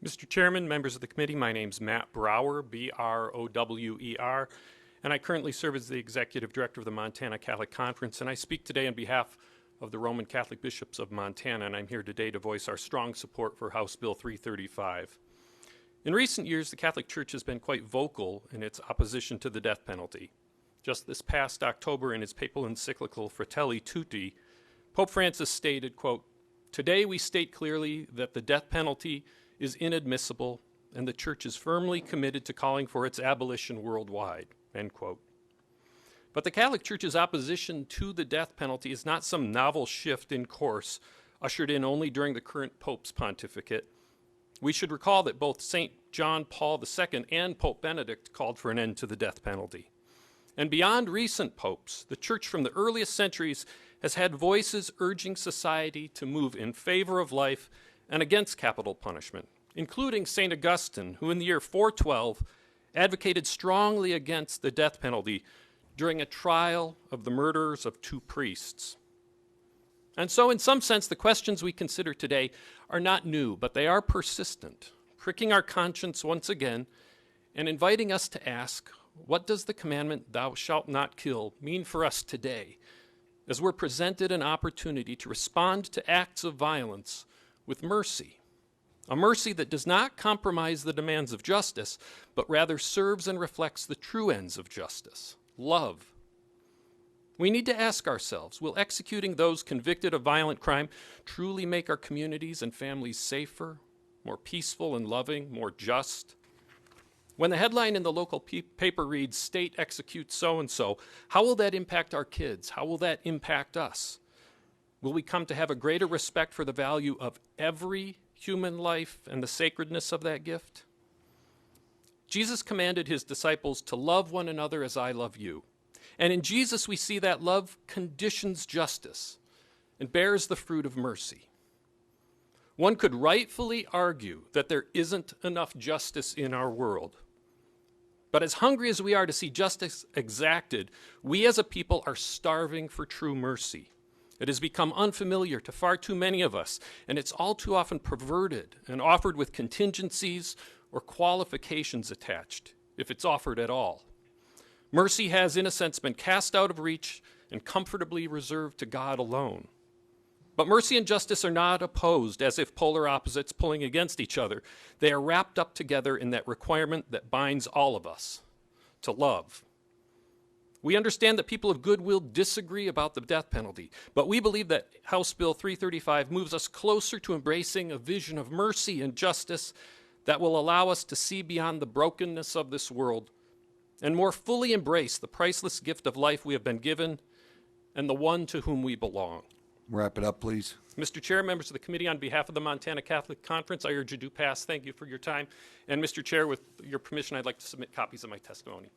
Mr. Chairman, members of the committee, my name's Matt Brower, B-R-O-W-E-R, and I currently serve as the Executive Director of the Montana Catholic Conference, and I speak today on behalf of the Roman Catholic Bishops of Montana, and I'm here today to voice our strong support for House Bill 335. In recent years, the Catholic Church has been quite vocal in its opposition to the death penalty. Just this past October, in his papal encyclical Fratelli Tutti, Pope Francis stated, quote, "Today we state clearly that the death penalty is inadmissible, and the Church is firmly committed to calling for its abolition worldwide," end quote. But the Catholic Church's opposition to the death penalty is not some novel shift in course ushered in only during the current Pope's pontificate. We should recall that both St. John Paul II and Pope Benedict called for an end to the death penalty. And beyond recent popes, the Church from the earliest centuries has had voices urging society to move in favor of life and against capital punishment, including St. Augustine, who in the year 412 advocated strongly against the death penalty during a trial of the murderers of two priests. And so in some sense, the questions we consider today are not new, but they are persistent, pricking our conscience once again and inviting us to ask, what does the commandment, "Thou shalt not kill," mean for us today, as we're presented an opportunity to respond to acts of violence with mercy, a mercy that does not compromise the demands of justice, but rather serves and reflects the true ends of justice, love. We need to ask ourselves, will executing those convicted of violent crime truly make our communities and families safer, more peaceful and loving, more just? When the headline in the local paper reads, "State executes so-and-so," how will that impact our kids? How will that impact us? Will we come to have a greater respect for the value of every human life and the sacredness of that gift? Jesus commanded his disciples to love one another as I love you. And in Jesus, we see that love conditions justice and bears the fruit of mercy. One could rightfully argue that there isn't enough justice in our world. But as hungry as we are to see justice exacted, we as a people are starving for true mercy. It has become unfamiliar to far too many of us, and it's all too often perverted and offered with contingencies or qualifications attached, if it's offered at all. Mercy has, in a sense, been cast out of reach and comfortably reserved to God alone. But mercy and justice are not opposed as if polar opposites pulling against each other. They are wrapped up together in that requirement that binds all of us, to love. We understand that people of goodwill disagree about the death penalty, but we believe that House Bill 335 moves us closer to embracing a vision of mercy and justice that will allow us to see beyond the brokenness of this world and more fully embrace the priceless gift of life we have been given and the one to whom we belong. Wrap it up, please. Mr. Chair, members of the committee, on behalf of the Montana Catholic Conference, I urge you to pass. Thank you for your time. And Mr. Chair, with your permission, I'd like to submit copies of my testimony.